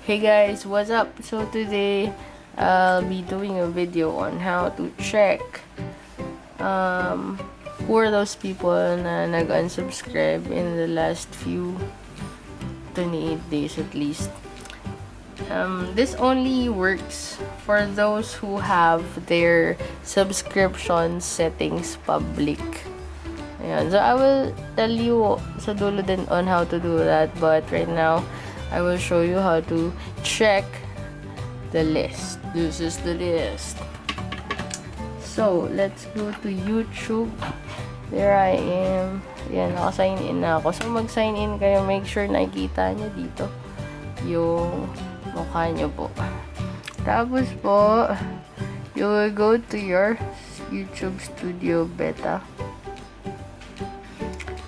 Hey guys, what's up? So today, I'll be doing a video on how to check who are those people na nag-unsubscribe in the last few 28 days at least. This only works for those who have their subscription settings public. Ayan. So I will tell you sa dulo din on how to do that, but right now I will show you how to check the list. This is the list. So, let's go to YouTube. There I am. Yan, naka-sign in na ako. So, mag-sign in kayo. Make sure nakikita nyo dito yung mukha nyo po. Tapos po, you will go to your YouTube Studio Beta.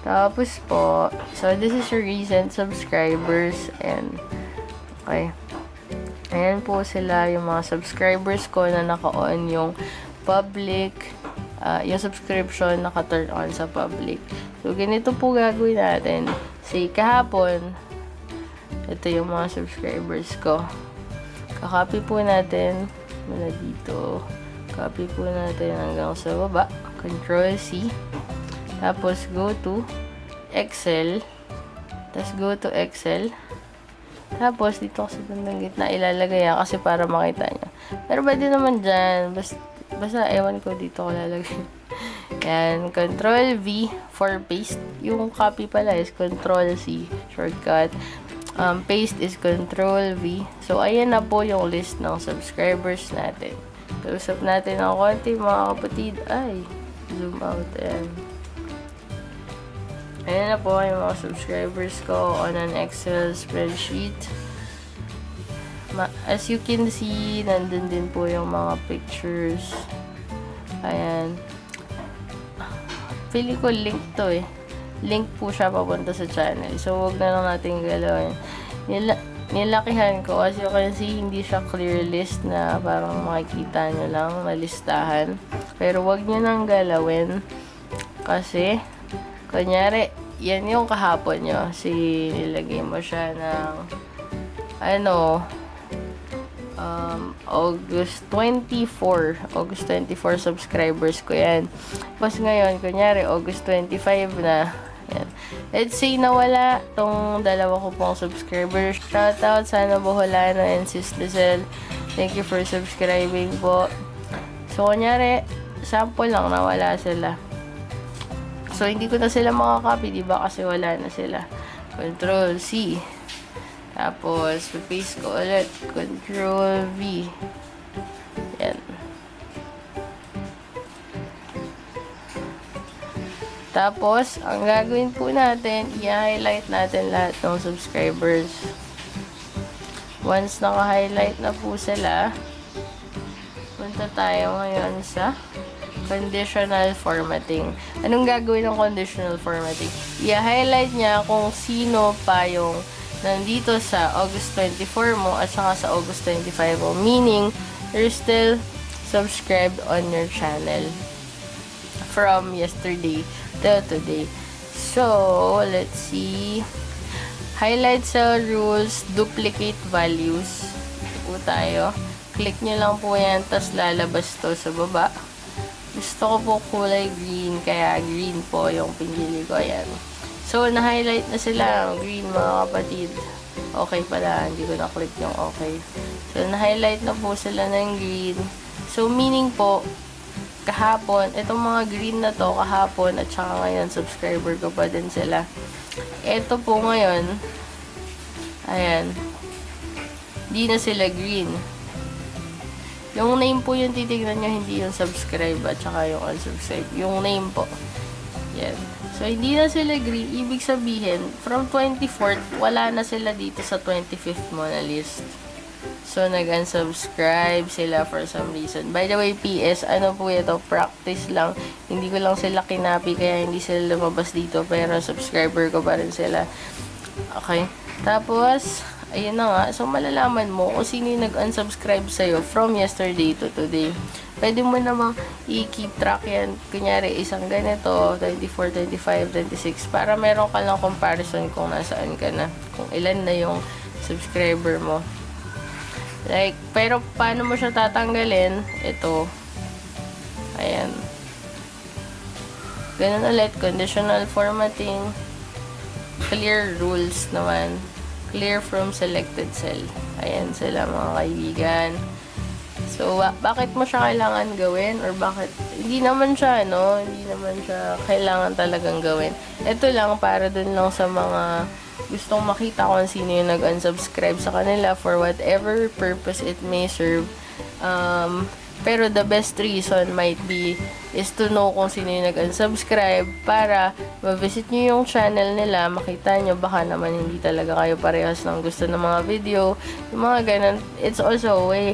Tapos po, so this is your recent subscribers and okay. Ayan po sila yung mga subscribers ko na naka-on yung public, yung subscription naka-turn on sa public. So, ganito po gagawin natin. Say, kahapon, ito yung mga subscribers ko. Kakopy po natin mula dito. Copy po natin hanggang sa baba. Control C. Tapos, go to Excel. Tapos, go to Excel. Tapos, dito kasi bandang gitna ilalagay yan kasi para makita nyo. Pero pwede naman dyan. Basta ewan ko dito ko lalagay. Yan. Control V for paste. Yung copy pala is Control C. Shortcut. Paste is Control V. So, ayan na po yung list ng subscribers natin. Close up natin ng konti mga kapatid. Ay, zoom out. Ayan. Ayan na po yung mga subscribers ko on an Excel spreadsheet. As you can see, nandun din po yung mga pictures. Ayan. Feeling ko link to eh. Link po siya papunta sa channel. So, wag na lang natin galawin. Nilakihan ko. As you can see, hindi siya clear list na parang makikita nyo lang na listahan. Pero wag nyo nang galawin. Kasi, kunyari, yan yung kahapon nyo. Nilagay mo siya ng August 24 subscribers ko yan. Tapos ngayon, kunyari, August 25 na. Yan. Let's say nawala tong dalawa ko pong subscribers. Shoutout, sana Boholano and Sis Lizelle. Thank you for subscribing po. So, kunyari, sample lang, nawala sila. So, hindi ko na sila makakopy, diba? Kasi wala na sila. Control C. Tapos, paste ko ulit. Control V. Yan. Tapos, ang gagawin po natin, i-highlight natin lahat ng subscribers. Once naka-highlight na po sila, punta tayo ngayon sa conditional formatting. Anong gagawin ng conditional formatting? I-highlight niya kung sino pa yung nandito sa August 24 mo at saka sa August 25 mo. Meaning, you're still subscribed on your channel from yesterday till today. So, let's see. Highlight cell rules, duplicate values. Ito po tayo. Click nyo lang po yan, tas lalabas to sa baba. Gusto ko po kulay green, kaya green po yung pinili ko. Ayan. So, na-highlight na sila. Green, mga kapatid. Okay pala. Hindi ko na-click yung okay. So, na-highlight na po sila ng green. So, meaning po, kahapon, itong mga green na to, kahapon, at saka ngayon, subscriber ko pa din sila. Ito po ngayon, ayan, hindi na sila green. Yung name po yung titignan nyo, hindi yung subscribe at saka yung unsubscribe. Yung name po. Yan. So, hindi na sila green. Ibig sabihin, from 24th, wala na sila dito sa 25th mo na list. So, nag-unsubscribe sila for some reason. By the way, PS, ano po ito? Practice lang. Hindi ko lang sila kinapi, kaya hindi sila lumabas dito. Pero, subscriber ko pa rin sila. Okay. Tapos, ayun na nga. So, malalaman mo kung sino yung nag-unsubscribe sa'yo from yesterday to today. Pwede mo namang i-keep track yan. Kunyari, isang ganito, 24, 25, 26. Para meron ka lang comparison kung nasaan ka na. Kung ilan na yung subscriber mo. Like, pero paano mo siya tatanggalin? Ito. Ayan. Ganun ulit. Conditional formatting. Clear rules naman. Clear from selected cell. Ayan sila mga kaibigan. So, bakit mo siya kailangan gawin? Or bakit? Hindi naman siya, hindi naman siya kailangan talagang gawin. Ito lang, para dun lang sa mga gustong makita kung sino yung nag-unsubscribe sa kanila for whatever purpose it may serve. Pero the best reason might be is to know kung sino yung nag-unsubscribe para ma-visit nyo yung channel nila, makita nyo baka naman hindi talaga kayo parehas ng gusto ng mga video, yung mga ganun. It's also a way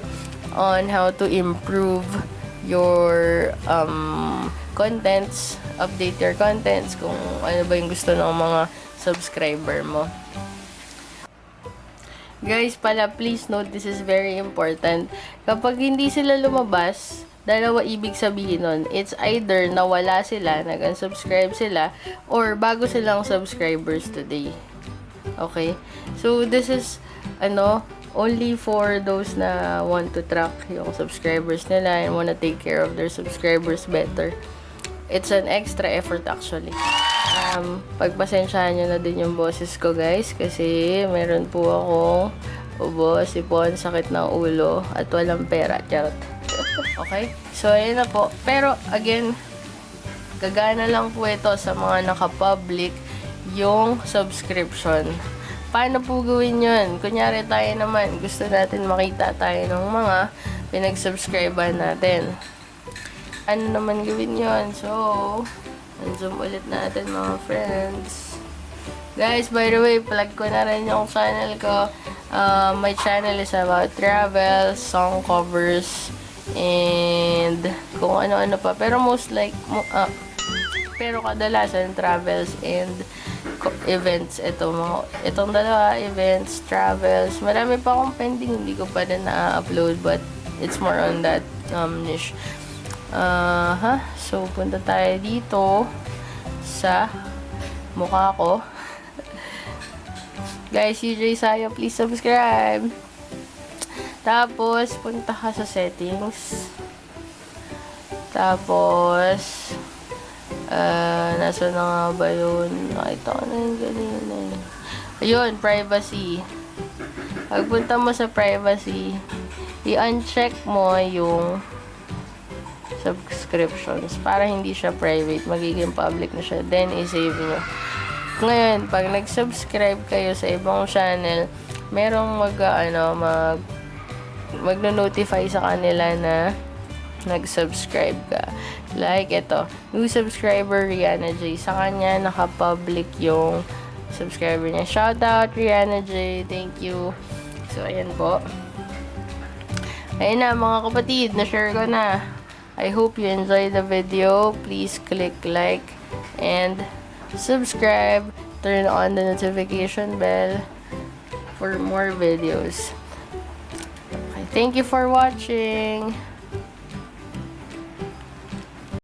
on how to improve your contents, update your contents kung ano ba yung gusto ng mga subscriber mo. Guys, pala, please note, this is very important. Kapag hindi sila lumabas, dalawa ibig sabihin nun. It's either nawala sila, nag-unsubscribe sila, or bago silang subscribers today. Okay? So, this is, only for those na want to track yung subscribers nila and wanna take care of their subscribers better. It's an extra effort actually. Pagpasensyahan nyo na din yung boses ko guys kasi meron po akong ubo, sipon, sakit ng ulo at walang pera. Charot. Okay? So, ayun na po. Pero, again, gagana lang po ito sa mga naka-public yung subscription. Paano po gawin yun? Kunyari tayo naman, gusto natin makita tayo ng mga pinag-subscribean natin. Ano naman gawin yun? So, zoom ulit natin mga friends. Guys, by the way, plug ko na rin yung channel ko. My channel is about travel, song covers, and kung ano-ano pa. Pero pero kadalasan travels and events. Itong dalawa, events, travels. Marami pa akong pending, hindi ko pa rin na-upload, but it's more on that niche. So, punta tayo dito sa mukha ko. Guys, CJ Sayo, please subscribe. Tapos, punta ka sa settings. Tapos, nasa na nga ba yun? Nakita ko na yung ganyan eh. Ayun, privacy. Pagpunta mo sa privacy, i-uncheck mo yung subscriptions para hindi siya private, magiging public na siya. Then, i-save nyo. Ngayon, pag nag-subscribe kayo sa ibang channel, merong magno-notify sa kanila na nag-subscribe ka. Like ito, new subscriber Rihanna J. Sa kanya, naka-public yung subscriber niya. Shout out Rihanna J. Thank you. So, ayan po. Ayun na mga kapatid, na-share ko na. I hope you enjoyed the video. Please click like and subscribe. Turn on the notification bell for more videos. Okay, thank you for watching.